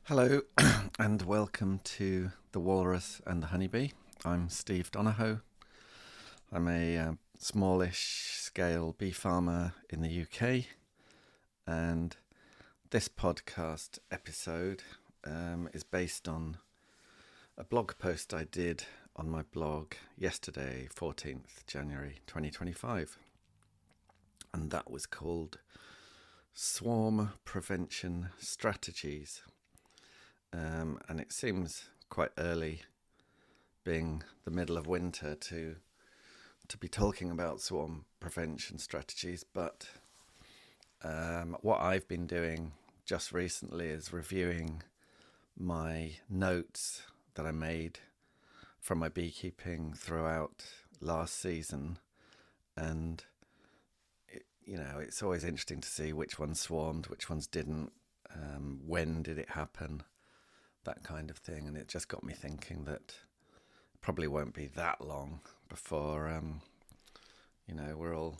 Hello, and welcome to The Walrus and the Honeybee. I'm Steve Donahoe. I'm a smallish scale bee farmer in the UK, and this podcast episode is based on a blog post I did on my blog yesterday, 14th January 2025, and that was called Swarm Prevention Strategies. And it seems quite early, being the middle of winter, to be talking about swarm prevention strategies. But what I've been doing just recently is reviewing my notes that I made from my beekeeping throughout last season, and it's always interesting to see which ones swarmed, which ones didn't, when did it happen, that kind of thing. And it just got me thinking that it probably won't be that long before we're all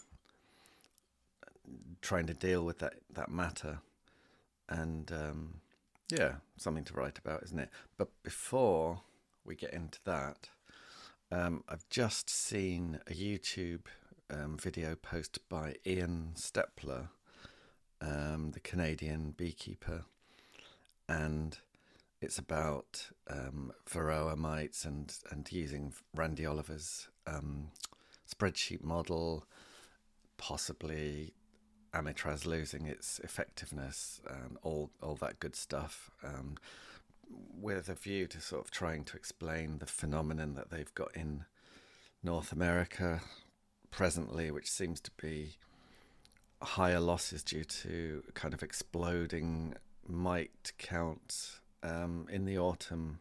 trying to deal with that matter, and something to write about, isn't it? But before we get into that, I've just seen a YouTube video posted by Ian Stepler, the Canadian beekeeper, and it's about varroa mites and using Randy Oliver's spreadsheet model, possibly amitraz losing its effectiveness, and all that good stuff, with a view to sort of trying to explain the phenomenon that they've got in North America presently, which seems to be higher losses due to kind of exploding mite counts in the autumn,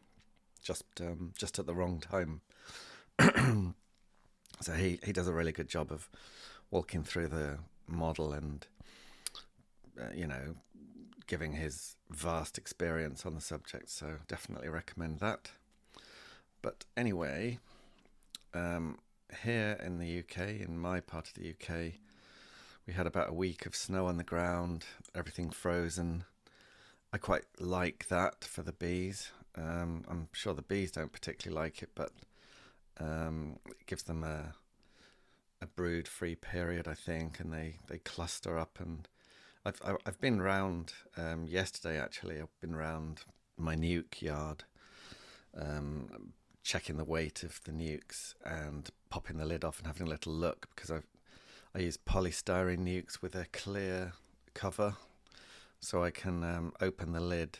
just at the wrong time. So he does a really good job of walking through the model and giving his vast experience on the subject. So definitely recommend that. But anyway, here in the UK, in my part of the UK, we had about a week of snow on the ground, everything frozen. I quite like that for the bees. I'm sure the bees don't particularly like it, but it gives them a brood-free period, I think, and they cluster up. And I've been round yesterday. Actually, I've been round my nuke yard, checking the weight of the nukes and popping the lid off and having a little look, because I use polystyrene nukes with a clear cover, so I can open the lid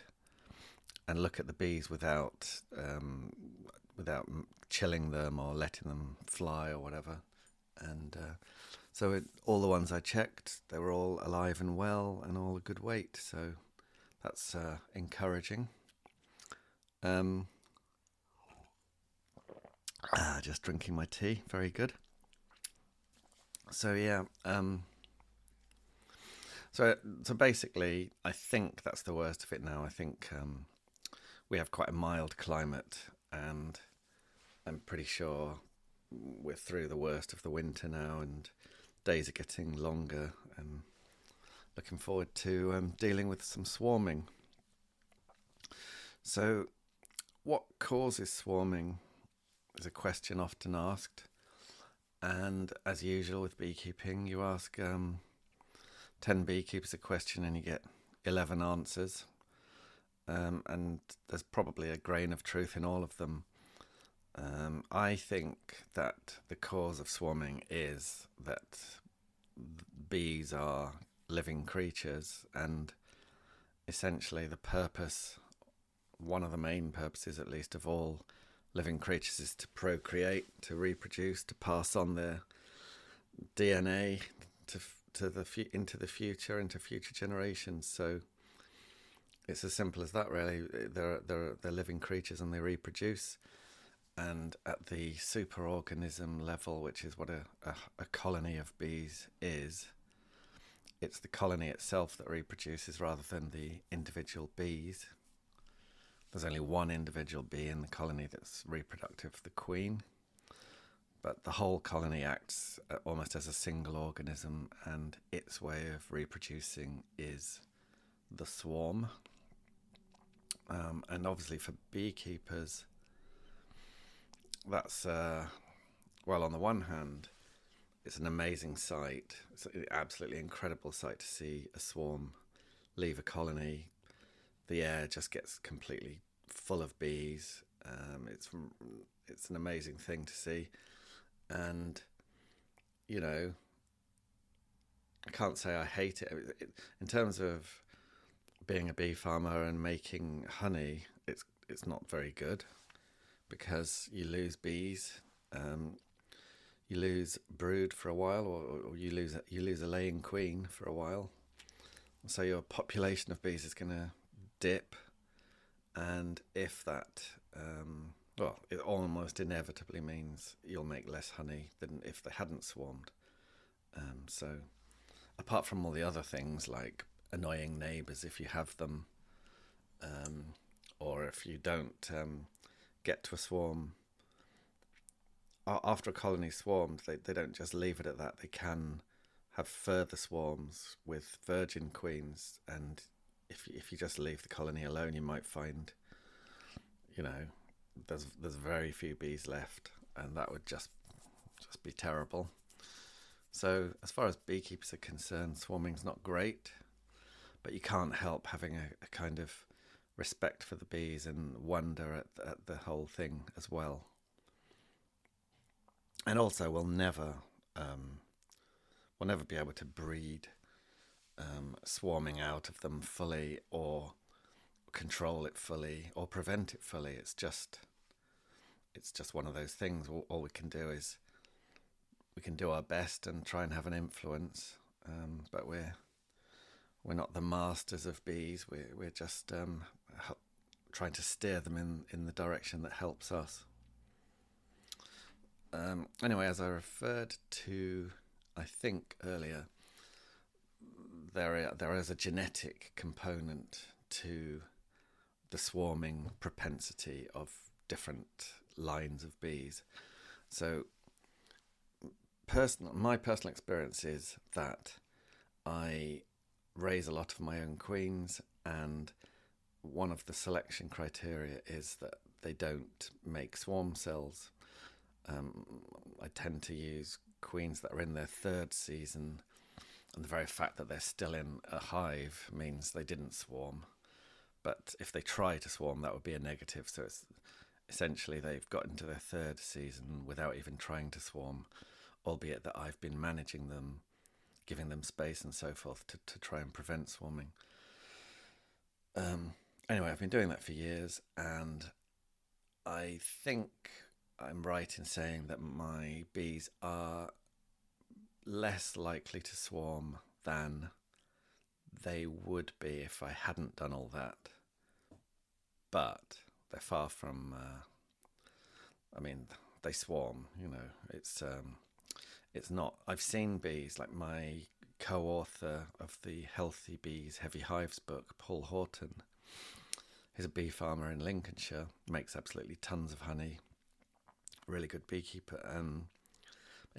and look at the bees without chilling them or letting them fly or whatever. And so all the ones I checked, they were all alive and well and all a good weight. So that's encouraging. Just drinking my tea. Very good. So yeah. So basically, I think that's the worst of it now. I think we have quite a mild climate, and I'm pretty sure we're through the worst of the winter now, and days are getting longer, and looking forward to dealing with some swarming. So what causes swarming is a question often asked, and as usual with beekeeping, you ask 10 beekeepers a question and you get 11 answers, and there's probably a grain of truth in all of them. I think that the cause of swarming is that bees are living creatures, and essentially one of the main purposes at least of all living creatures, is to procreate, to reproduce, to pass on their DNA into the future, into future generations. So it's as simple as that, really. They're living creatures and they reproduce. And at the superorganism level, which is what a colony of bees is, it's the colony itself that reproduces rather than the individual bees. There's only one individual bee in the colony that's reproductive, the queen. But the whole colony acts almost as a single organism, and its way of reproducing is the swarm. And obviously for beekeepers, that's, well, on the one hand, it's an amazing sight. It's an absolutely incredible sight to see a swarm leave a colony. The air just gets completely full of bees. It's an amazing thing to see. And, you know, I can't say I hate it. In terms of being a bee farmer and making honey, it's not very good, because you lose bees, you lose brood for a while, or you lose a laying queen for a while. So your population of bees is going to dip, and if that, well, it almost inevitably means you'll make less honey than if they hadn't swarmed. So apart from all the other things like annoying neighbours if you have them, or if you don't get to a swarm, after a colony swarmed, they don't just leave it at that. They can have further swarms with virgin queens, and if you just leave the colony alone, you might find, you know, there's very few bees left, and that would just be terrible. So as far as beekeepers are concerned, swarming's not great, but you can't help having a kind of respect for the bees and wonder at the whole thing as well. And also, we'll never be able to breed swarming out of them fully, or control it fully, or prevent it fully. It's just one of those things. All we can do is we can do our best and try and have an influence, but we're not the masters of bees. We're just trying to steer them in the direction that helps us. Anyway, as I referred to, I think earlier, there is a genetic component to the swarming propensity of different lines of bees. So my personal experience is that I raise a lot of my own queens, and one of the selection criteria is that they don't make swarm cells. I tend to use queens that are in their third season, and the very fact that they're still in a hive means they didn't swarm. But if they try to swarm, that would be a negative. So it's essentially they've got into their third season without even trying to swarm, albeit that I've been managing them, giving them space and so forth to try and prevent swarming. Anyway, I've been doing that for years, and I think I'm right in saying that my bees are less likely to swarm than they would be if I hadn't done all that. But they're far from, they swarm, you know. It's not, I've seen bees, like my co-author of the Healthy Bees, Heavy Hives book, Paul Horton. He's a bee farmer in Lincolnshire, makes absolutely tons of honey, really good beekeeper, and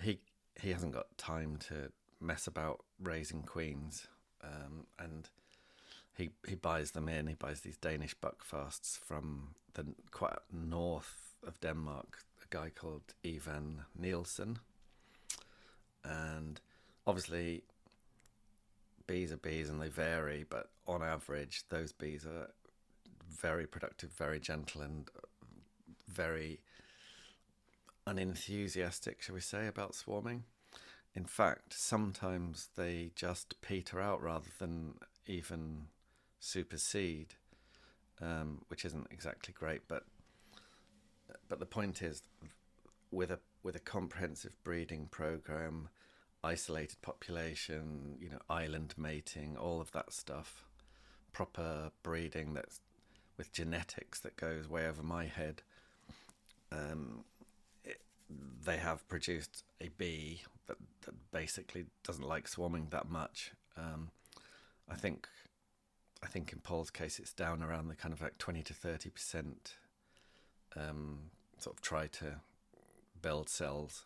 he hasn't got time to mess about raising queens, and he buys them in. He buys these Danish buckfasts from the quite north of Denmark, a guy called Ivan Nielsen. And obviously bees are bees and they vary, but on average those bees are very productive, very gentle, and very unenthusiastic, shall we say, about swarming. In fact, sometimes they just peter out rather than even supersede, which isn't exactly great. But the point is, with a comprehensive breeding program, isolated population, you know, island mating, all of that stuff, proper breeding that's with genetics that goes way over my head, they have produced a bee that basically doesn't like swarming that much. I think in Paul's case it's down around the kind of like 20 to 30%, sort of try to build cells.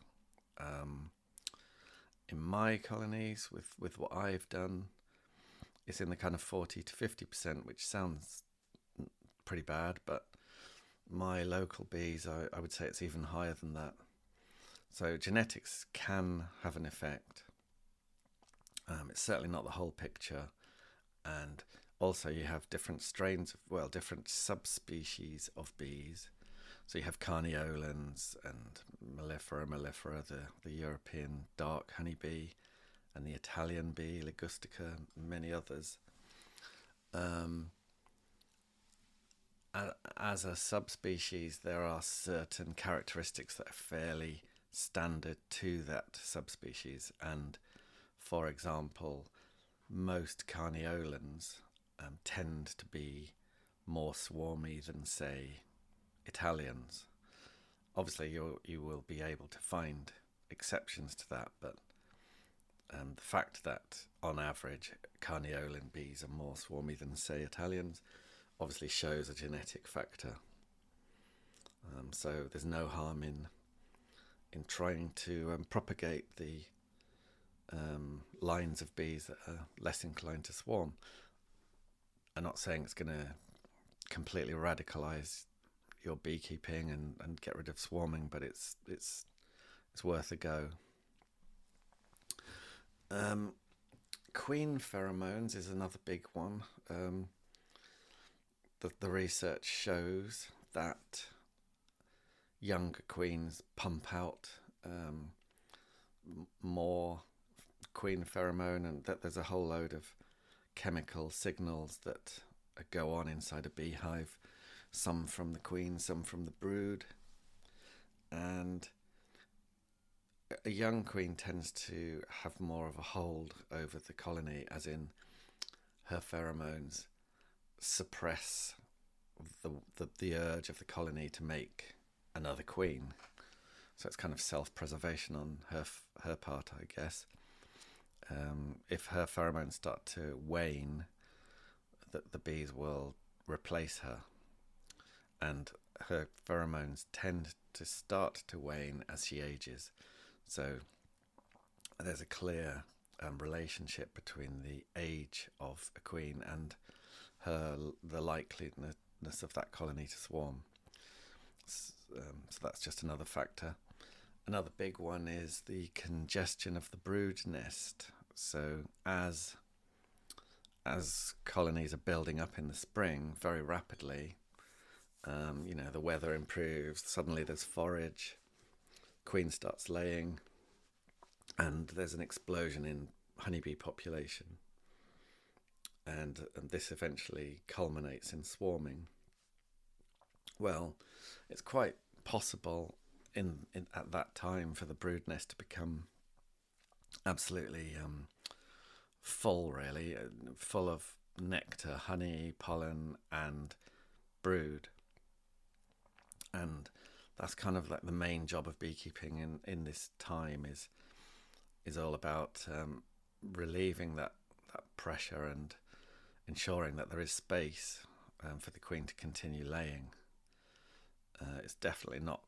In my colonies, with what I've done, it's in the kind of 40 to 50%, which sounds pretty bad, but my local bees, I would say it's even higher than that. So genetics can have an effect. It's certainly not the whole picture. And also you have different strains, different subspecies of bees. So you have carniolans and mellifera, the European dark honeybee, and the Italian bee, ligustica, and many others. As a subspecies, there are certain characteristics that are fairly standard to that subspecies. And for example, most carniolans tend to be more swarmy than, say, Italians. Obviously, you will be able to find exceptions to that, but the fact that on average carniolan bees are more swarmy than, say, Italians obviously shows a genetic factor. So there's no harm in trying to propagate the lines of bees that are less inclined to swarm. I'm not saying it's going to completely radicalize your beekeeping and get rid of swarming, but it's worth a go. Queen pheromones is another big one. The research shows that younger queens pump out more queen pheromone, and that there's a whole load of chemical signals that go on inside a beehive, some from the queen, some from the brood. And a young queen tends to have more of a hold over the colony, as in her pheromones suppress the urge of the colony to make another queen. So it's kind of self-preservation on her part, I guess. If her pheromones start to wane, the bees will replace her, and her pheromones tend to start to wane as she ages. So there's a clear relationship between the age of a queen and the likeliness of that colony to swarm. So that's just another factor. Another big one is the congestion of the brood nest. So as colonies are building up in the spring very rapidly, the weather improves, suddenly there's forage, queen starts laying, and there's an explosion in honeybee population. And this eventually culminates in swarming. Well, it's quite possible at that time for the brood nest to become absolutely full, really, full of nectar, honey, pollen, and brood. And that's kind of like the main job of beekeeping in this time is all about relieving that pressure and ensuring that there is space for the queen to continue laying. It's definitely not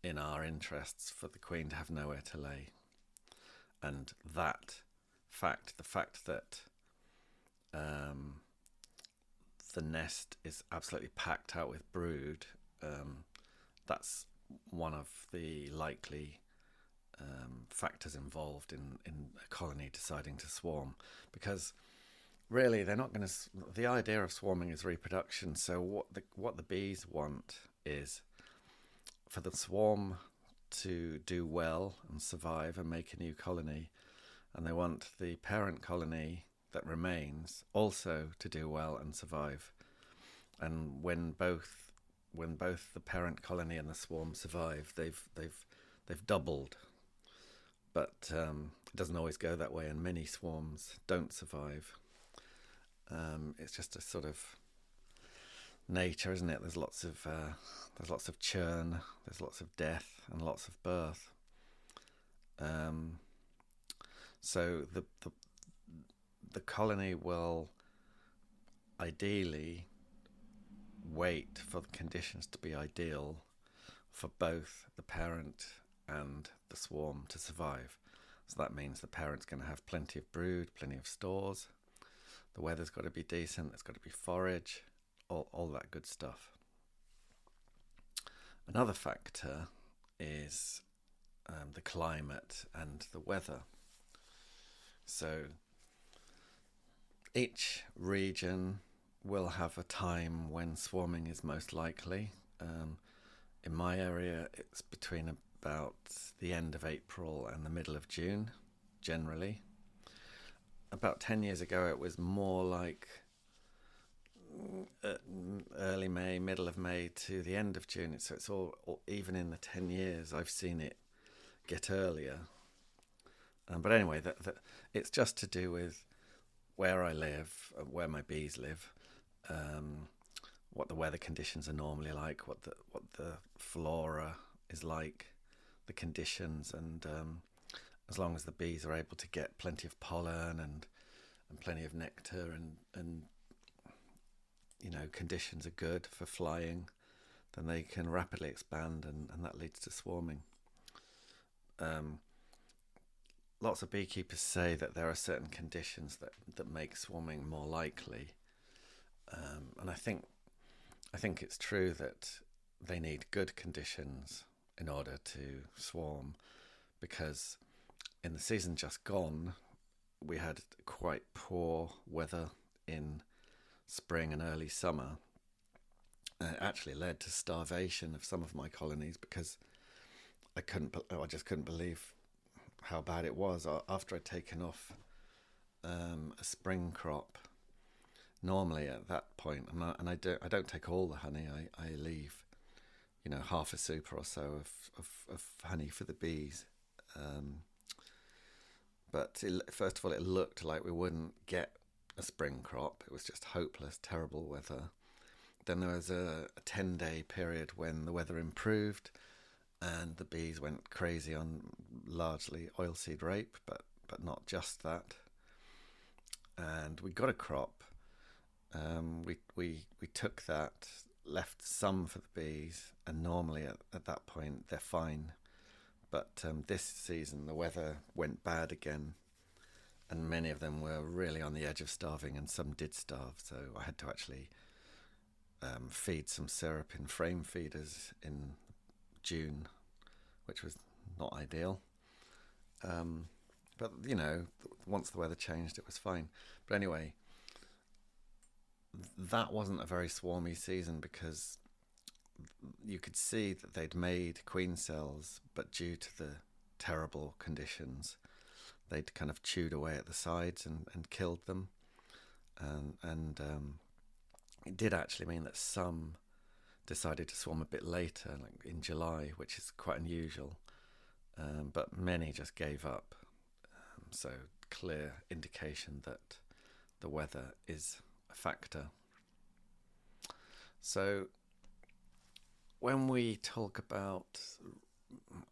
in our interests for the queen to have nowhere to lay. And the fact that the nest is absolutely packed out with brood, that's one of the likely factors involved in a colony deciding to swarm, because really they're not going to. The idea of swarming is reproduction. So what the bees want is for the swarm to do well and survive and make a new colony, and they want the parent colony that remains also to do well and survive. And when both the parent colony and the swarm survive, they've doubled. But it doesn't always go that way, and many swarms don't survive. It's just a sort of nature, isn't it? There's lots of churn, there's lots of death, and lots of birth. So the colony will ideally wait for the conditions to be ideal for both the parent and the swarm to survive. So that means the parent's going to have plenty of brood, plenty of stores. The weather's got to be decent, there's got to be forage, all that good stuff. Another factor is the climate and the weather. So each region will have a time when swarming is most likely. In my area, it's between about the end of April and the middle of June, generally. About 10 years ago, it was more like early May, middle of May to the end of June. So it's all even in the 10 years, I've seen it get earlier. But anyway, it's just to do with where I live, where my bees live, what the weather conditions are normally like, what the flora is like, the conditions, and as long as the bees are able to get plenty of pollen and plenty of nectar and conditions are good for flying, then they can rapidly expand, and that leads to swarming. Lots of beekeepers say that there are certain conditions that make swarming more likely, and I think it's true that they need good conditions in order to swarm, because in the season just gone, we had quite poor weather in spring and early summer. And it actually led to starvation of some of my colonies, because I just couldn't believe how bad it was after I'd taken off a spring crop. Normally at that point, and I don't take all the honey. I leave, half a super or so of honey for the bees. But first of all, it looked like we wouldn't get a spring crop. It was just hopeless, terrible weather. Then there was a 10-day period when the weather improved, and the bees went crazy on largely oilseed rape, but not just that. And we got a crop. We took that, left some for the bees, and normally at that point they're fine. But this season the weather went bad again, and many of them were really on the edge of starving, and some did starve. So I had to actually feed some syrup in frame feeders in June, which was not ideal. But once the weather changed, it was fine. But anyway, that wasn't a very swarmy season, because you could see that they'd made queen cells, but due to the terrible conditions, they'd kind of chewed away at the sides and killed them. And it did actually mean that some decided to swarm a bit later, like in July, which is quite unusual. But many just gave up. So clear indication that the weather is a factor. So when we talk about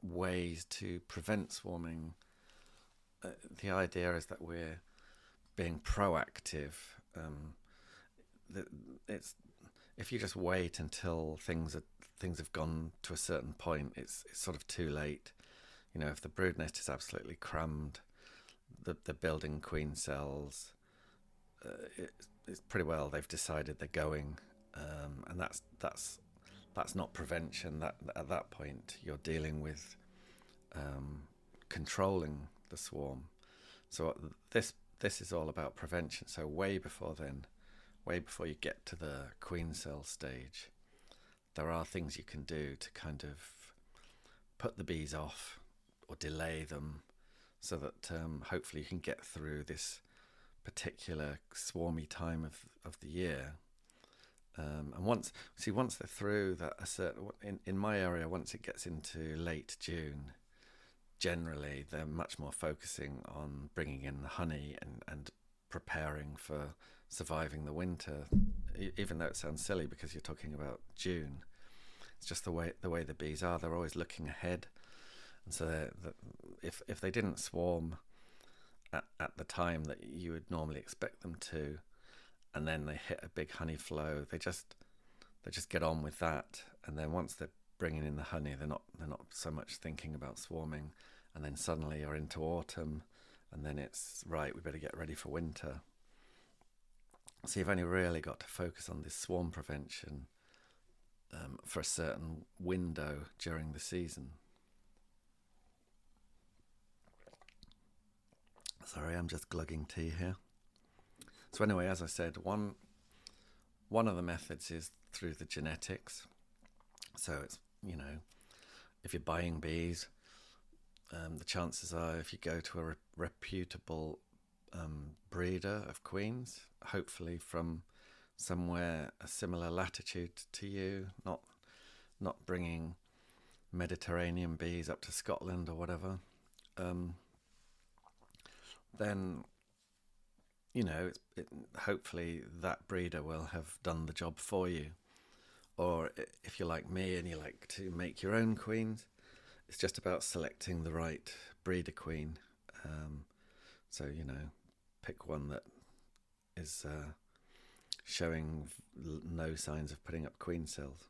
ways to prevent swarming, the idea is that we're being proactive. If you just wait until things have gone to a certain point, it's sort of too late. If the brood nest is absolutely crammed, the building queen cells, it's pretty well they've decided they're going, and that's not prevention. That at that point you're dealing with controlling the swarm. So this is all about prevention. So way before you get to the queen cell stage, there are things you can do to kind of put the bees off or delay them, so that hopefully you can get through this particular swarmy time of the year. And once they're through that, in my area, once it gets into late June, generally they're much more focusing on bringing in the honey and preparing for surviving the winter, even though it sounds silly because you're talking about June. It's just the way the bees are. They're always looking ahead, and so if they didn't swarm at the time that you would normally expect them to, and then they hit a big honey flow, they just get on with that. And then once they're bringing in the honey, they're not so much thinking about swarming. And then suddenly you're into autumn, and then it's right, we better get ready for winter. So you've only really got to focus on this swarm prevention for a certain window during the season. Sorry, I'm just glugging tea here. So anyway, as I said, one of the methods is through the genetics. So it's, if you're buying bees, the chances are if you go to a reputable breeder of queens, hopefully from somewhere a similar latitude to you, not bringing Mediterranean bees up to Scotland or whatever, then hopefully that breeder will have done the job for you. Or if you're like me and you like to make your own queens, it's just about selecting the right breeder queen. So pick one that is showing no signs of putting up queen cells.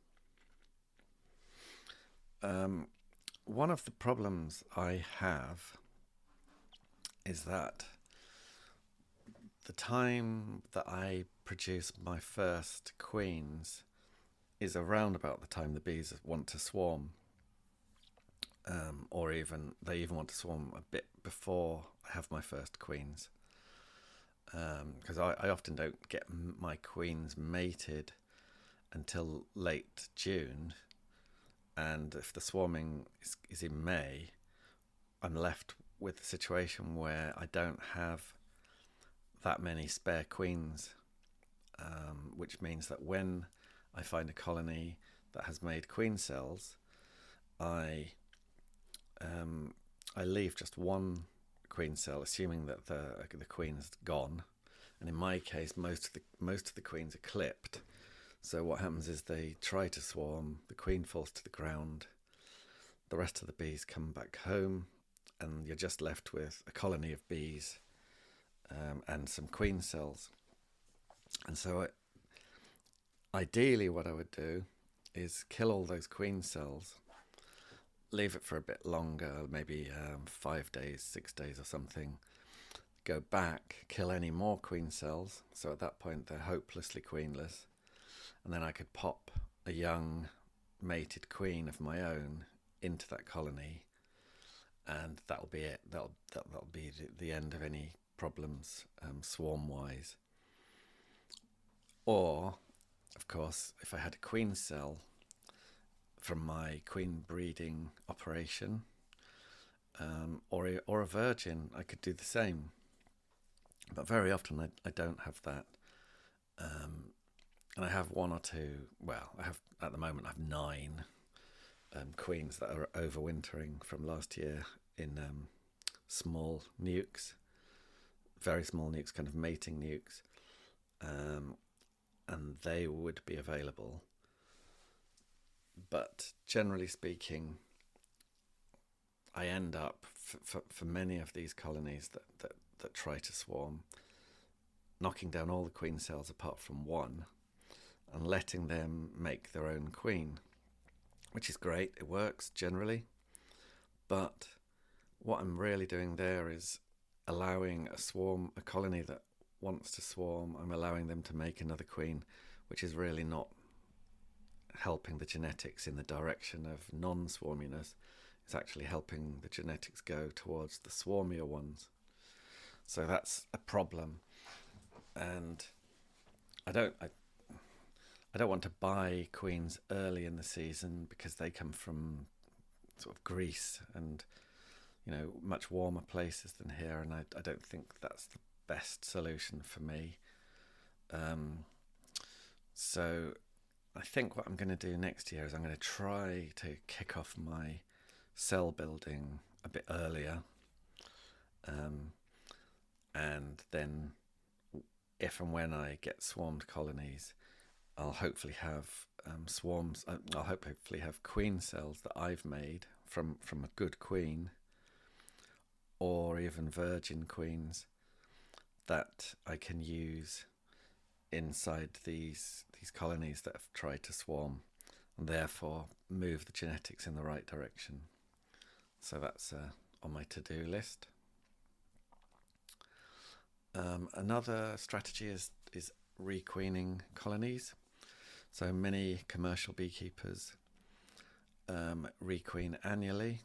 One of the problems I have is that the time that I produce my first queens is around about the time the bees want to swarm, or they even want to swarm a bit before I have my first queens, because I often don't get my queens mated until late June, and if the swarming is in May, I'm left with a situation where I don't have that many spare queens, which means that when I find a colony that has made queen cells, I leave just one queen cell, assuming that the queen's gone. And in my case, most of the queens are clipped. So what happens is they try to swarm, the queen falls to the ground, the rest of the bees come back home, and you're just left with a colony of bees and some queen cells. And so ideally what I would do is kill all those queen cells, leave it for a bit longer, maybe 5 days, 6 days or something, go back, kill any more queen cells, so at that point they're hopelessly queenless, and then I could pop a young mated queen of my own into that colony, and that'll be it. That'll be the end of any problems swarm-wise. Or, of course, if I had a queen cell from my queen breeding operation, or a virgin, I could do the same. But very often I don't have that. And I have one or two, at the moment I have 9 queens that are overwintering from last year in small nukes, very small nukes, kind of mating nukes, and they would be available. But generally speaking, I end up, for many of these colonies that try to swarm, knocking down all the queen cells apart from one and letting them make their own queen, which is great. It works generally. But what I'm really doing there is allowing a colony that wants to swarm, I'm allowing them to make another queen, which is really not helping the genetics in the direction of non-swarminess. It's actually helping the genetics go towards the swarmier ones. So that's a problem. And I don't want to buy queens early in the season because they come from sort of Greece and much warmer places than here, and I don't think that's the best solution for me. So I think what I'm going to do next year is I'm going to try to kick off my cell building a bit earlier, and then if and when I get swarmed colonies, I'll hopefully have swarms. I'll hopefully have queen cells that I've made from a good queen, or even virgin queens that I can use inside these colonies that have tried to swarm, and therefore move the genetics in the right direction. So that's on my to-do list. Another strategy is requeening colonies. So many commercial beekeepers requeen annually.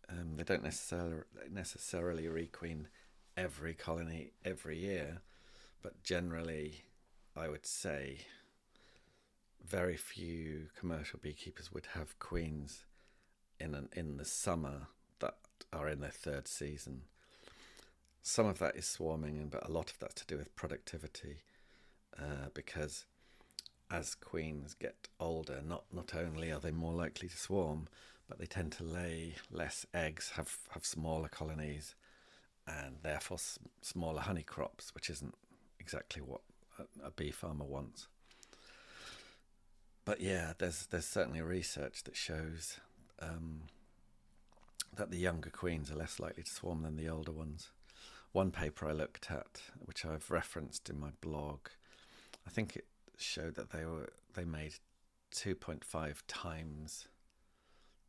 They don't necessarily requeen every colony every year, but generally I would say very few commercial beekeepers would have queens in the summer that are in their third season. Some of that is swarming, but a lot of that's to do with productivity, because as queens get older, not only are they more likely to swarm, but they tend to lay less eggs, have smaller colonies, and therefore smaller honey crops, which isn't exactly what a bee farmer wants. But yeah, there's certainly research that shows that the younger queens are less likely to swarm than the older ones. One paper I looked at, which I've referenced in my blog, I think it showed that they made 2.5 times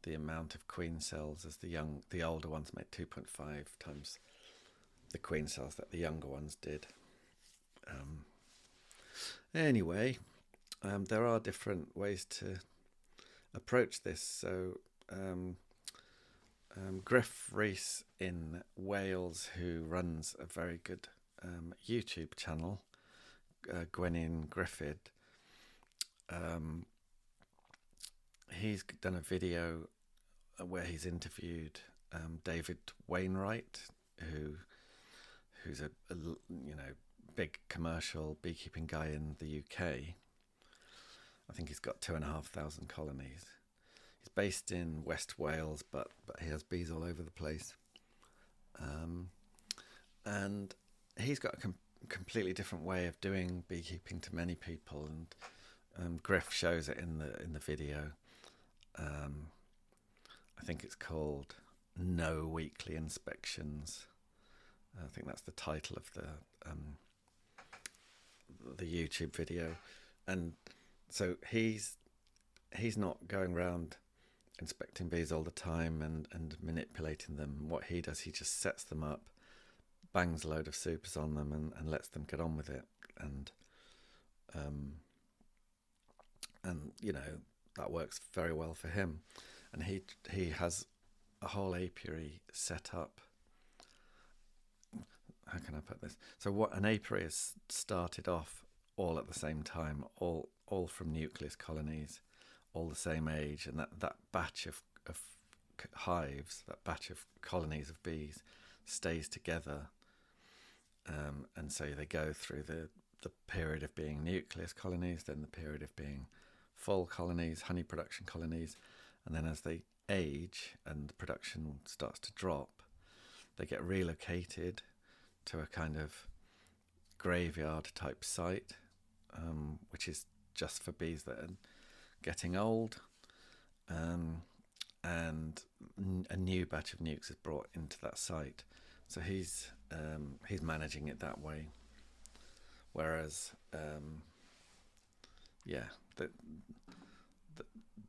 the amount of queen cells as the older ones made 2.5 times the queen cells that the younger ones did. Anyway, there are different ways to approach this. So Gruff Rees in Wales, who runs a very good YouTube channel, Gwenyn Griffith, he's done a video where he's interviewed David Wainwright, who's a big commercial beekeeping guy in the UK. I think he's got 2,500 colonies. He's based in West Wales, but he has bees all over the place. And he's got a completely different way of doing beekeeping to many people, and Griff shows it in the video. I think it's called No Weekly Inspections. I think that's the title of the YouTube video. And so he's not going around inspecting bees all the time and manipulating them. What he does, he just sets them up, bangs a load of supers on them, and lets them get on with it. And that works very well for him. And he has a whole apiary set up. How can I put this? So what an apiary is started off all at the same time, all from nucleus colonies, all the same age, and that batch of hives, that batch of colonies of bees, stays together, and so they go through the period of being nucleus colonies, then the period of being full colonies, honey production colonies, and then as they age and the production starts to drop, they get relocated to a kind of graveyard type site, which is just for bees that are getting old, and a new batch of nukes is brought into that site. So he's managing it that way, whereas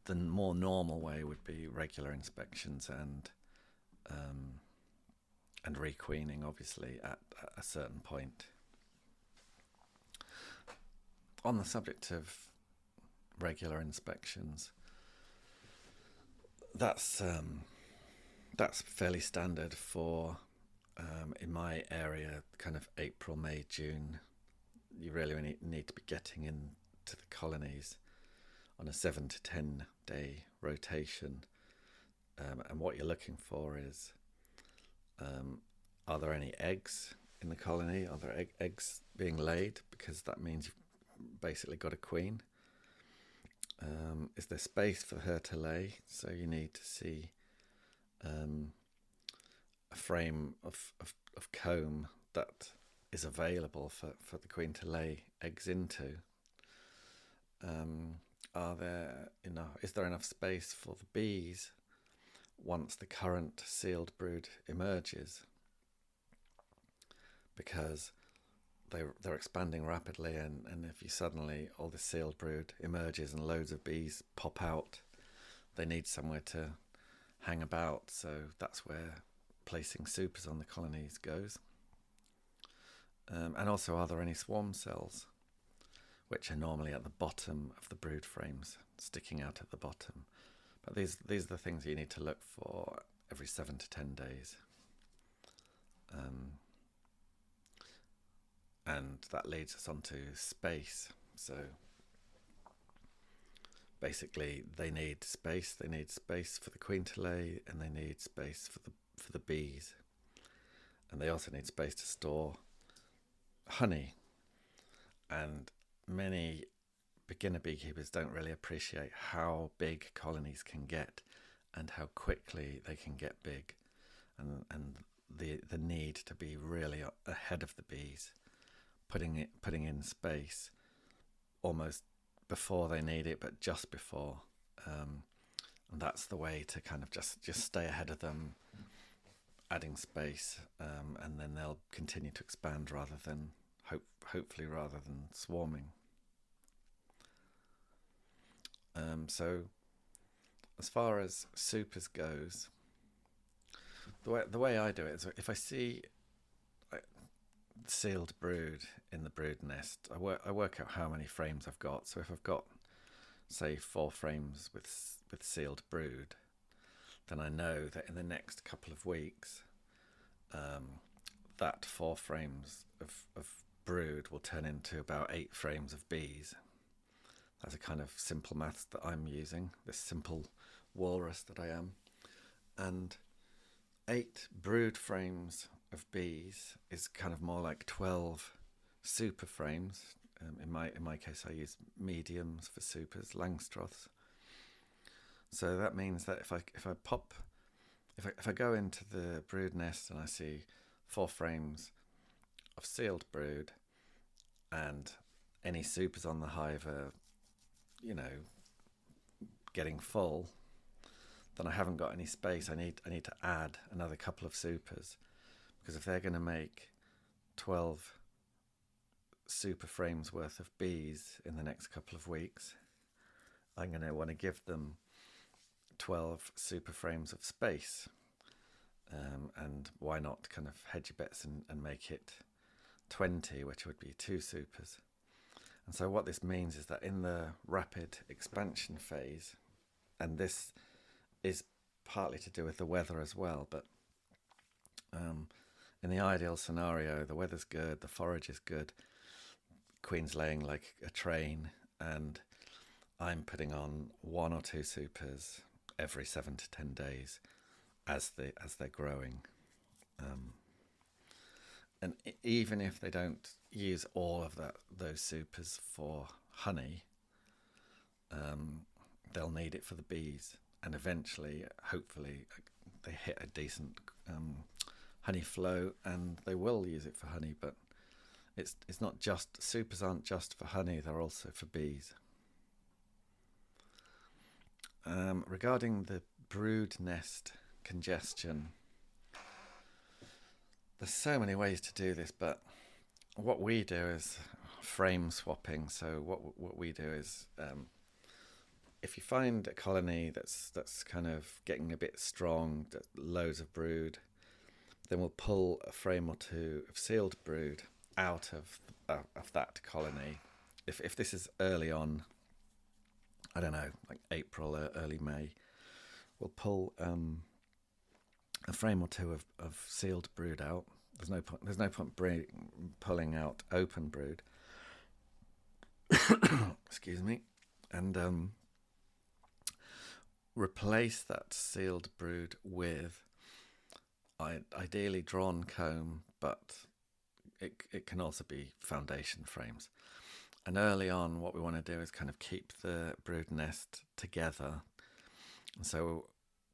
the more normal way would be regular inspections and requeening, obviously, at a certain point. On the subject of regular inspections, that's fairly standard for in my area, kind of April, May, June. You really need to be getting into the colonies on a 7 to 10 day rotation, and what you're looking for is, are there any eggs in the colony? Are there eggs being laid? Because that means you've basically got a queen. Is there space for her to lay? So you need to see a frame of comb that is available for the queen to lay eggs into. Is there enough space for the bees once the current sealed brood emerges? Because they're expanding rapidly, and if you suddenly, all the sealed brood emerges and loads of bees pop out, they need somewhere to hang about. So that's where placing supers on the colonies goes. And also, are there any swarm cells? which are normally at the bottom of the brood frames, sticking out at the bottom. But these are the things you need to look for every 7 to 10 days. And that leads us on to space. So basically they need space. They need space for the queen to lay, and they need space for the bees. And they also need space to store honey. And many beginner beekeepers don't really appreciate how big colonies can get and how quickly they can get big, and the need to be really ahead of the bees, putting in space almost before they need it, but just before, and that's the way to kind of just stay ahead of them, adding space, and then they'll continue to expand rather than hopefully rather than swarming. So as far as supers goes, the way I do it is, if I see sealed brood in the brood nest, I work out how many frames I've got. So if I've got, say, 4 frames with sealed brood, then I know that in the next couple of weeks, that 4 frames of brood will turn into about 8 frames of bees. That's a kind of simple maths that I'm using, this simple walrus that I am. And 8 brood frames of bees is kind of more like 12 super frames. In my case, I use mediums for supers, Langstroths. So that means that if I go into the brood nest and I see 4 frames of sealed brood, and any supers on the hive are, getting full, then I haven't got any space. I need to add another couple of supers, because if they're going to make 12 super frames worth of bees in the next couple of weeks, I'm going to want to give them 12 super frames of space. And why not kind of hedge your bets and make it 20, which would be 2 supers. And so what this means is that in the rapid expansion phase, and this is partly to do with the weather as well, but in the ideal scenario, the weather's good, the forage is good, queen's laying like a train, and I'm putting on 1 or 2 supers every 7 to 10 days as they're growing. And even if they don't use all of those supers for honey, they'll need it for the bees, and eventually, hopefully, they hit a decent honey flow, and they will use it for honey. But it's not just, supers aren't just for honey; they're also for bees. Regarding the brood nest congestion, there's so many ways to do this, but what we do is frame swapping. So what we do is, if you find a colony that's kind of getting a bit strong, loads of brood, then we'll pull a frame or 2 of sealed brood out of that colony. If this is early on, I don't know, like April or early May, we'll pull a frame or 2 of sealed brood out. There's no point pulling out open brood. Excuse me. And replace that sealed brood with ideally drawn comb, but it can also be foundation frames. And early on, what we want to do is kind of keep the brood nest together. And so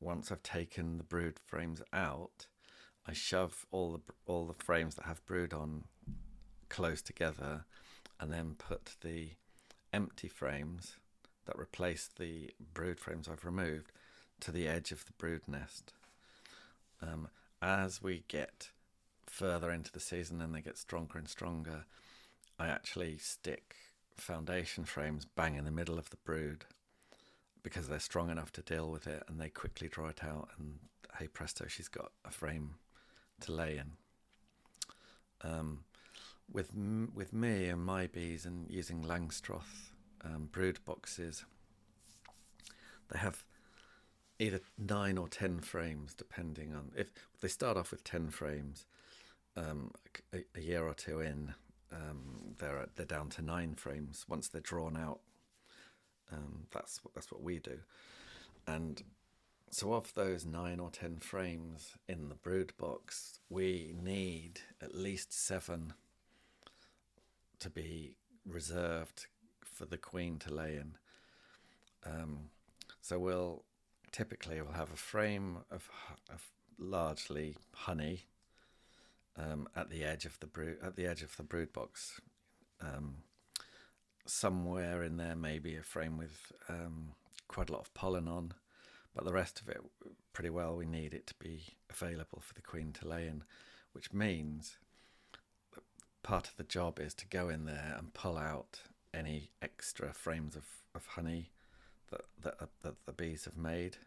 once I've taken the brood frames out, I shove all the frames that have brood on close together, and then put the empty frames that replace the brood frames I've removed to the edge of the brood nest. As we get further into the season and they get stronger and stronger, I actually stick foundation frames bang in the middle of the brood, because they're strong enough to deal with it, and they quickly draw it out, and hey presto, she's got a frame to lay in. with me and my bees and using Langstroth brood boxes, they have either 9 or 10 frames, depending on if they start off with 10 frames. A year or two in, they're down to 9 frames once they're drawn out. That's what we do, and so of those 9 or 10 frames in the brood box, we need at least 7 to be reserved for the queen to lay in. So we'll have a frame of largely honey at the edge of the brood box. Somewhere in there, maybe a frame with quite a lot of pollen on, but the rest of it, pretty well, we need it to be available for the queen to lay in, which means part of the job is to go in there and pull out any extra frames of honey that the bees have made,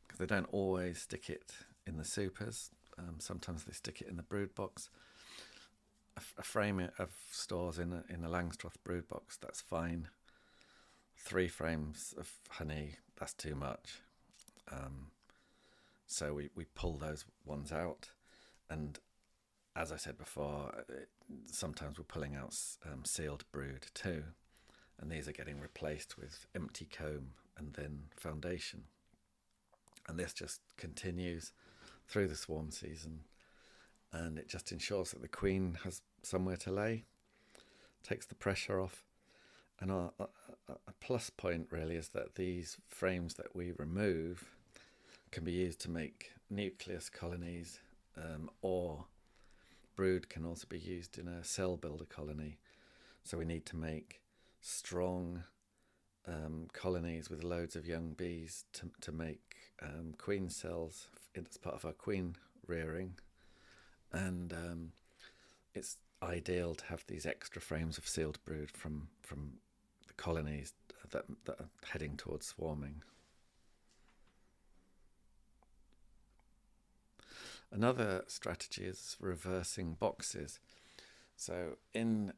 because they don't always stick it in the supers. Sometimes they stick it in the brood box. A frame of stores in a Langstroth brood box, that's fine. 3 frames of honey, that's too much. So we pull those ones out, and as I said before, sometimes we're pulling out sealed brood too, and these are getting replaced with empty comb and then foundation. And this just continues through the swarm season, and it just ensures that the queen has somewhere to lay, takes the pressure off. And a plus point really is that these frames that we remove can be used to make nucleus colonies, or brood can also be used in a cell builder colony. So we need to make strong colonies with loads of young bees to make queen cells as part of our queen rearing. And it's ideal to have these extra frames of sealed brood from the colonies that are heading towards swarming. Another strategy is reversing boxes. So in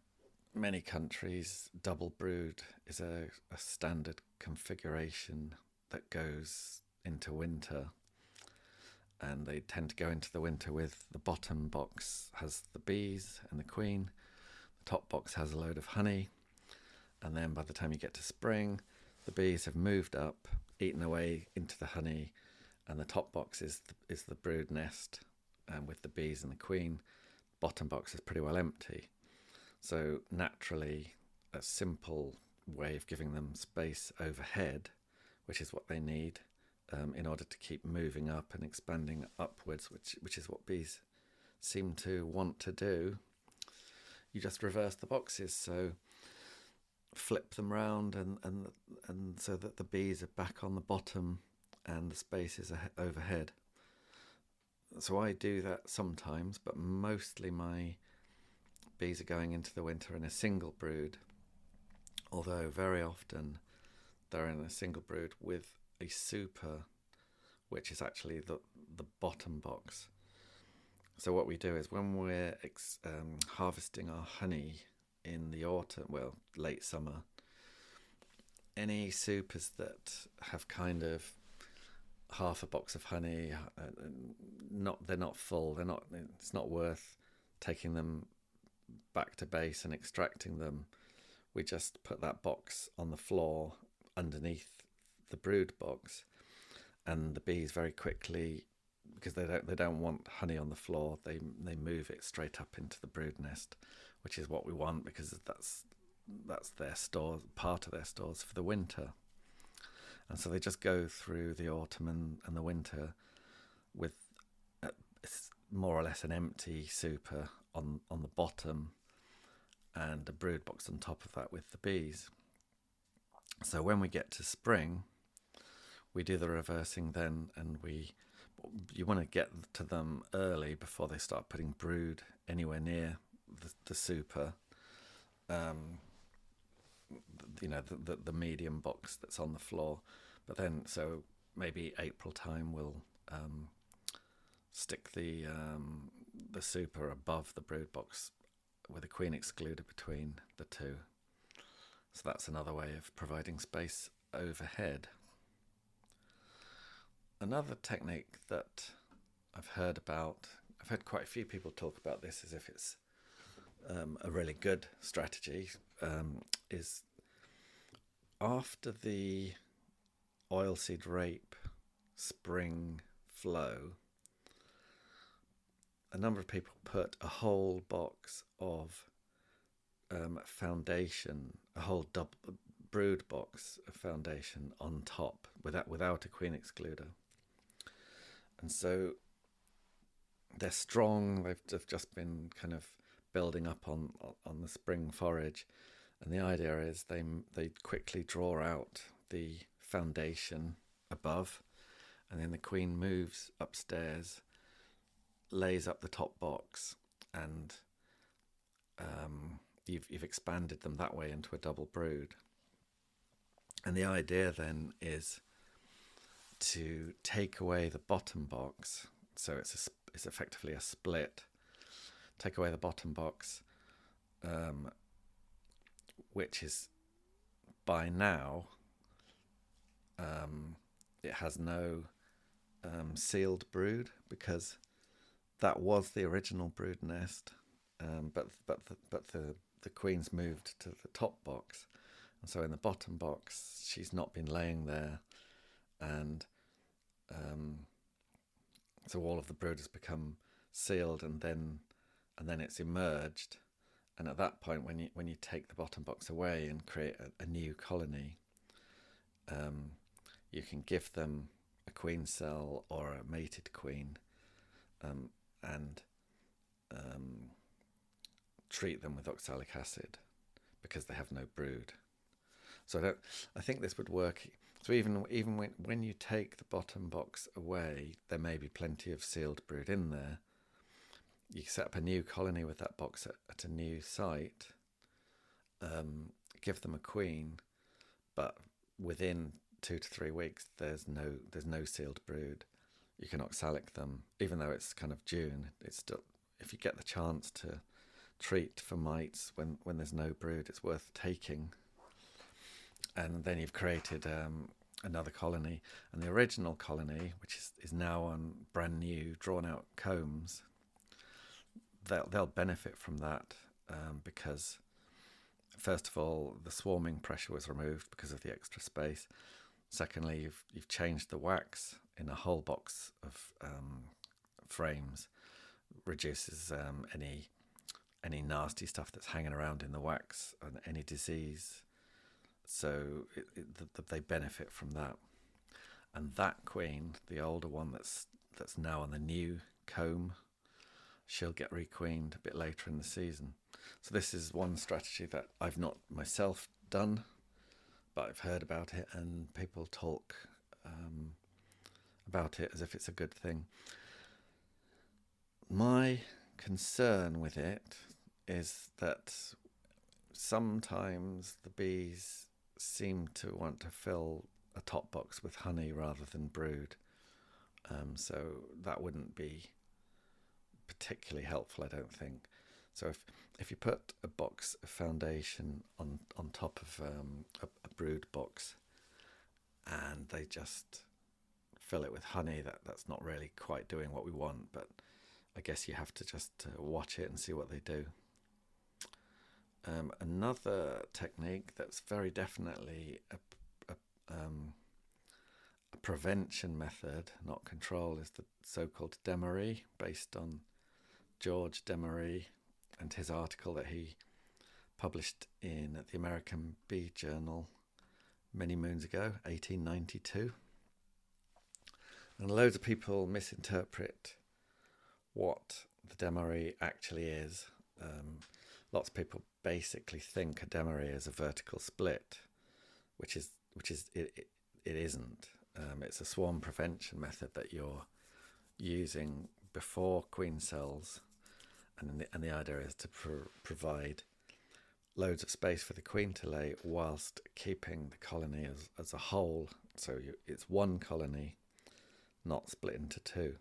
many countries, double brood is a standard configuration that goes into winter, and they tend to go into the winter with the bottom box has the bees and the queen, the top box has a load of honey, and then by the time you get to spring, the bees have moved up, eaten away into the honey, and the top box is the brood nest, and with the bees and the queen, bottom box is pretty well empty. So naturally, a simple way of giving them space overhead, which is what they need in order to keep moving up and expanding upwards, which is what bees seem to want to do. You just reverse the boxes, so flip them round and so that the bees are back on the bottom and the space is overhead. So I do that sometimes, but mostly my bees are going into the winter in a single brood, although very often they're in a single brood with a super, which is actually the bottom box. So what we do is when we're harvesting our honey in the autumn, well, late summer, any supers that have kind of half a box of honey, they're not full, it's not worth taking them back to base and extracting them. We just put that box on the floor underneath the brood box, and the bees very quickly, because they don't want honey on the floor, they move it straight up into the brood nest, which is what we want, because that's their store, part of their stores for the winter. And so they just go through the autumn and the winter with more or less an empty super on the bottom and a brood box on top of that with the bees. So when we get to spring, we do the reversing then, and you want to get to them early before they start putting brood anywhere near the super. The medium box that's on the floor. But then, so maybe April time, we'll stick the super above the brood box a queen excluder between the two. So that's another way of providing space overhead. Another technique that I've heard about, I've heard quite a few people talk about this as if it's a really good strategy, is after the oilseed rape spring flow, a number of people put a whole box of foundation, a whole brood box of foundation on top without a queen excluder. And so they're strong, they've just been kind of building up on the spring forage, and the idea is they quickly draw out the foundation above, and then the queen moves upstairs, lays up the top box, and you've expanded them that way into a double brood. And the idea then is to take away the bottom box, so it's effectively a split. Take away the bottom box, which is by now it has no sealed brood, because that was the original brood nest, but the queen's moved to the top box, and so in the bottom box she's not been laying there, and so all of the brood has become sealed, and then it's emerged. And at that point, when you take the bottom box away and create a new colony, you can give them a queen cell or a mated queen, and treat them with oxalic acid because they have no brood. So I think this would work. So even when you take the bottom box away, there may be plenty of sealed brood in there. You set up a new colony with that box at a new site, give them a queen, but within 2 to 3 weeks there's no sealed brood. You can oxalic them, even though it's kind of June. It's still, if you get the chance to treat for mites when there's no brood, it's worth taking. And then you've created another colony, and the original colony, which is now on brand new drawn out combs, they'll benefit from that, because first of all the swarming pressure was removed because of the extra space. Secondly, you've changed the wax in a whole box of frames, reduces any nasty stuff that's hanging around in the wax and any disease. So they benefit from that. And that queen, the older one that's now on the new comb, she'll get requeened a bit later in the season. So this is one strategy that I've not myself done, but I've heard about it, and people talk about it as if it's a good thing. My concern with it is that sometimes the bees seem to want to fill a top box with honey rather than brood, so that wouldn't be particularly helpful, I don't think. So if you put a box of foundation on top of a brood box, and they just fill it with honey, that's not really quite doing what we want, but I guess you have to just watch it and see what they do. Another technique that's very definitely a prevention method, not control, is the so-called Demaree, based on George Demaree and his article that he published in the American Bee Journal many moons ago, 1892. And loads of people misinterpret what the Demaree actually is. Lots of people basically think a Demaree is a vertical split, which it isn't. It's a swarm prevention method that you're using before queen cells, and the idea is to provide loads of space for the queen to lay whilst keeping the colony as a whole. So it's one colony, not split into two.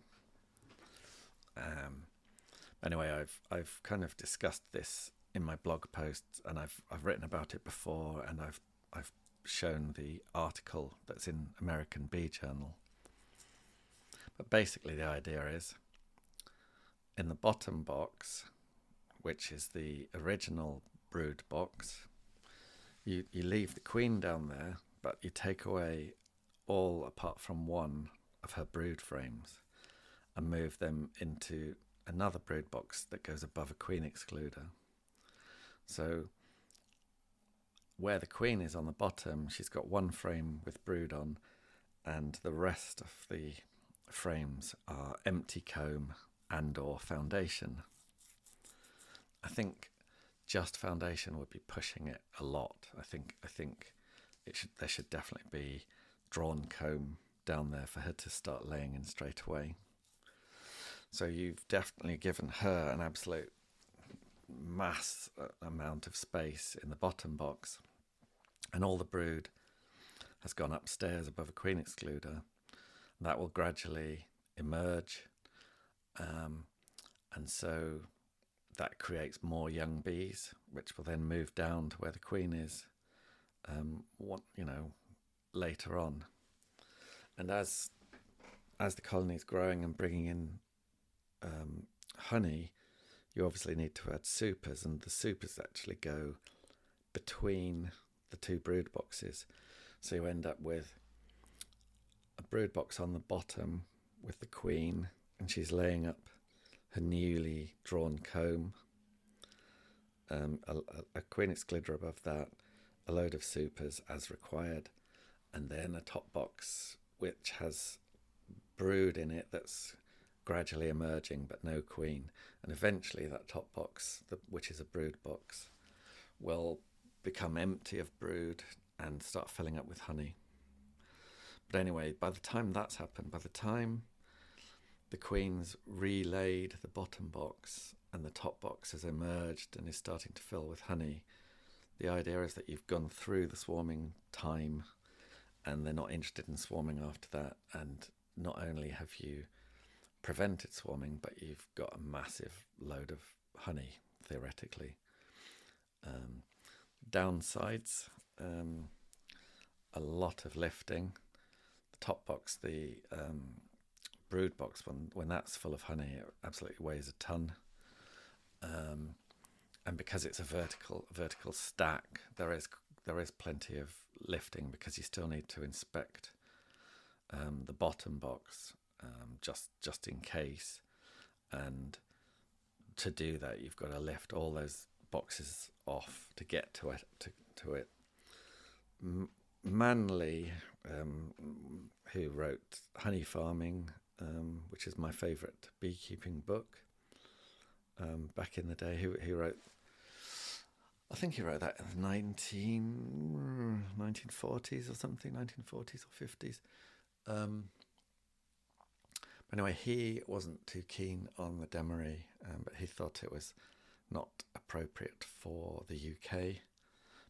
Anyway, I've kind of discussed this in my blog posts, and I've written about it before, and I've shown the article that's in American Bee Journal. But basically the idea is, in the bottom box, which is the original brood box, you leave the queen down there, but you take away all apart from one of her brood frames and move them into another brood box that goes above a queen excluder. So where the queen is on the bottom, she's got one frame with brood on, and the rest of the frames are empty comb and or foundation. I think just foundation would be pushing it a lot. I think there should definitely be drawn comb down there for her to start laying in straight away. So you've definitely given her an absolute mass amount of space in the bottom box, and all the brood has gone upstairs above a queen excluder. That will gradually emerge, and so that creates more young bees, which will then move down to where the queen is, later on. And as the colony is growing and bringing in honey, you obviously need to add supers, and the supers actually go between the two brood boxes. So you end up with a brood box on the bottom with the queen, and she's laying up her newly drawn comb, a queen excluder above that, a load of supers as required, and then a top box which has brood in it that's gradually emerging but no queen. And eventually that top box, which is a brood box, will become empty of brood and start filling up with honey. But anyway, by the time that's happened, by the time the queen's relayed the bottom box and the top box has emerged and is starting to fill with honey, the idea is that you've gone through the swarming time and they're not interested in swarming after that. And not only have you prevented swarming, but you've got a massive load of honey, theoretically. Downsides, a lot of lifting. The top box, the brood box, when that's full of honey, it absolutely weighs a ton. And because it's a vertical stack, there is plenty of lifting, because you still need to inspect the bottom box just in case. And to do that, you've got to lift all those boxes off to get to it. Manley, who wrote Honey Farming, which is my favourite beekeeping book, back in the day, he wrote, I think he wrote that in the 1940s or something, 1940s or 50s. But anyway, he wasn't too keen on the Demaree, but he thought it was not appropriate for the UK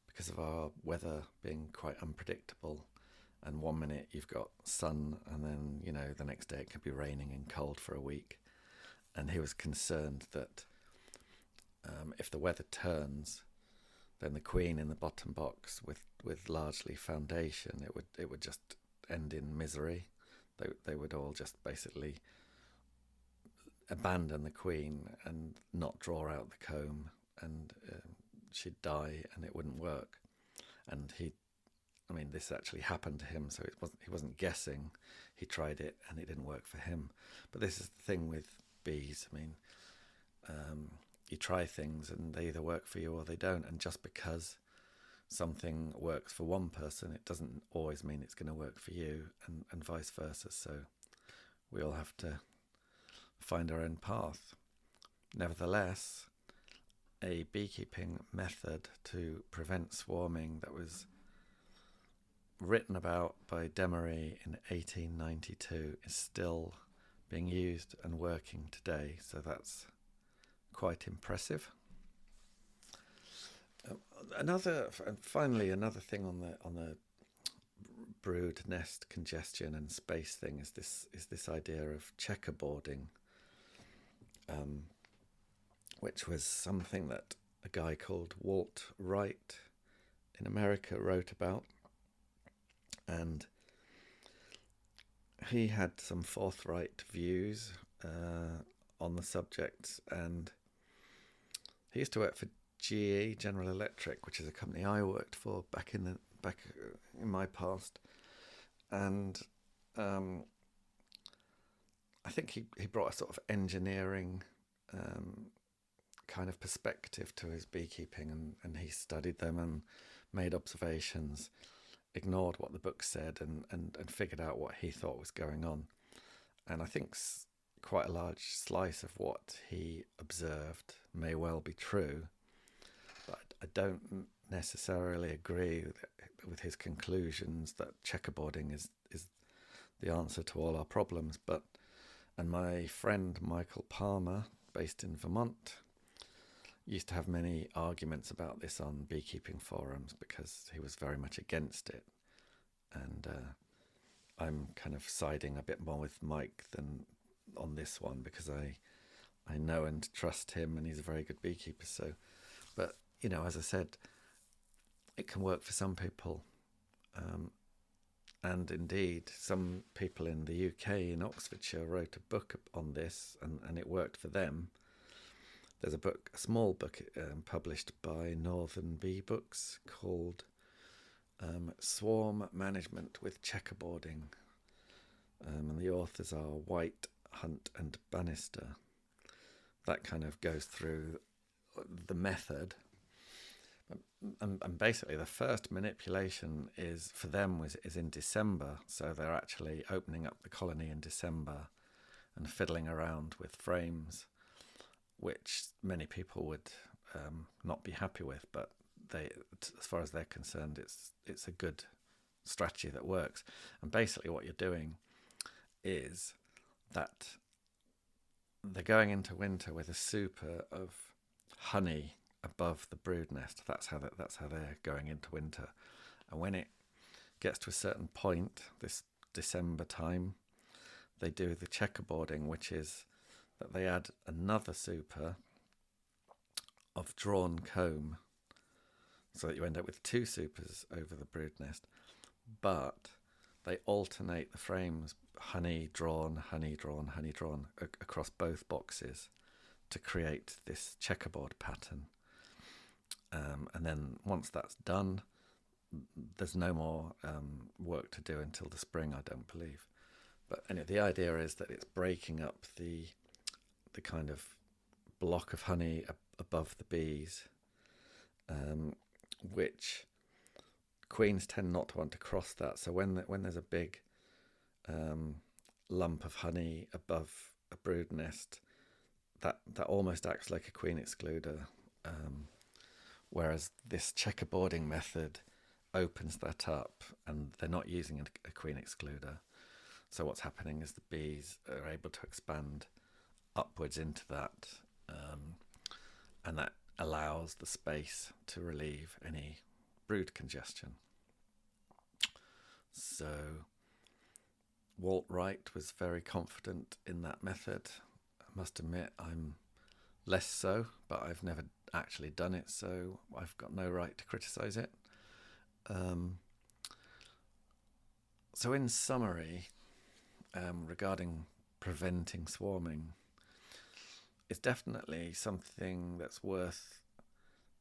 because of our weather being quite unpredictable. And 1 minute you've got sun, and then, the next day it could be raining and cold for a week. And he was concerned that if the weather turns, then the queen in the bottom box with largely foundation, it would just end in misery. They would all just basically abandon the queen and not draw out the comb, and she'd die and it wouldn't work. And this actually happened to him, so he wasn't guessing. He tried it and it didn't work for him. But this is the thing with bees. You try things and they either work for you or they don't. And just because something works for one person, it doesn't always mean it's going to work for you, and vice versa. So we all have to find our own path. Nevertheless, a beekeeping method to prevent swarming that was written about by Demaree in 1892 is still being used and working today. So that's quite impressive. Another thing on the brood nest congestion and space thing is this idea of checkerboarding, which was something that a guy called Walt Wright in America wrote about, and he had some forthright views on the subject, and he used to work for GE, General Electric, which is a company I worked for back in my past, and I think he brought a sort of engineering kind of perspective to his beekeeping, and he studied them and made observations, ignored what the book said, and figured out what he thought was going on. And I think quite a large slice of what he observed may well be true, but I don't necessarily agree with his conclusions that checkerboarding is the answer to all our problems. And my friend Michael Palmer, based in Vermont, used to have many arguments about this on beekeeping forums because he was very much against it. And I'm kind of siding a bit more with Mike than on this one because I know and trust him, and he's a very good beekeeper. So, but you know, as I said, it can work for some people. And indeed, some people in the UK, in Oxfordshire, wrote a book on this, and it worked for them. There's a small book published by Northern Bee Books called Swarm Management with Checkerboarding. And the authors are White, Hunt and Bannister. That kind of goes through the method. And basically the first manipulation is in December, so they're actually opening up the colony in December and fiddling around with frames, which many people would not be happy with, but as far as they're concerned, it's a good strategy that works. And basically what you're doing is that they're going into winter with a super of honey above the brood nest. That's how they're going into winter. And when it gets to a certain point, this December time, they do the checkerboarding, which is that they add another super of drawn comb, so that you end up with two supers over the brood nest. But they alternate the frames, honey drawn, honey drawn, honey drawn, across both boxes to create this checkerboard pattern. And then once that's done, there's no more work to do until the spring, I don't believe. But anyway, the idea is that it's breaking up the kind of block of honey above the bees, which queens tend not to want to cross that. So when there's a big lump of honey above a brood nest, that almost acts like a queen excluder. Whereas this checkerboarding method opens that up, and they're not using a queen excluder. So what's happening is the bees are able to expand upwards into that, and that allows the space to relieve any brood congestion. So Walt Wright was very confident in that method. I must admit I'm less so, but I've never actually done it, so I've got no right to criticise it. So in summary, regarding preventing swarming, it's definitely something that's worth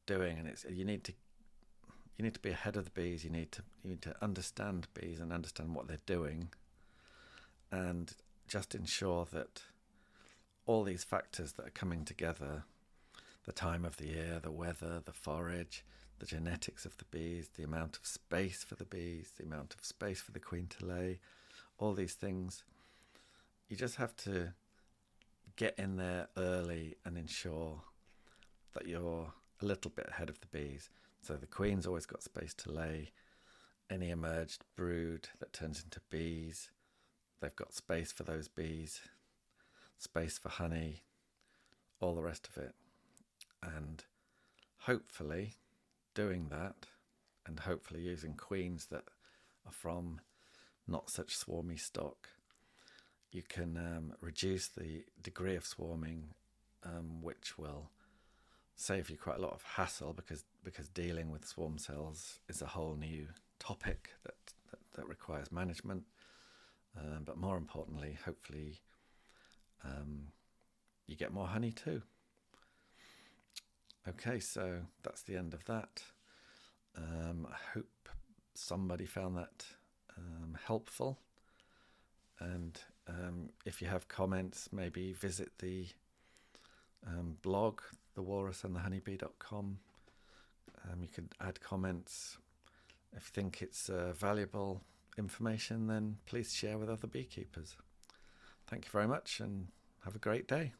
doing, and you need to be ahead of the bees. You need to understand bees and understand what they're doing, and just ensure that all these factors that are coming together, the time of the year, the weather, the forage, the genetics of the bees, the amount of space for the bees, the amount of space for the queen to lay, all these things, you just have to get in there early and ensure that you're a little bit ahead of the bees. So the queen's always got space to lay. Any emerged brood that turns into bees, they've got space for those bees, space for honey, all the rest of it. And hopefully doing that, and hopefully using queens that are from not such swarmy stock, you can reduce the degree of swarming, which will save you quite a lot of hassle because dealing with swarm cells is a whole new topic that requires management. But more importantly, hopefully, you get more honey too. Okay, so that's the end of that. I hope somebody found that helpful. And if you have comments, maybe visit the blog, thewalrusandthehoneybee.com. You can add comments. If you think it's valuable information, then please share with other beekeepers. Thank you very much and have a great day.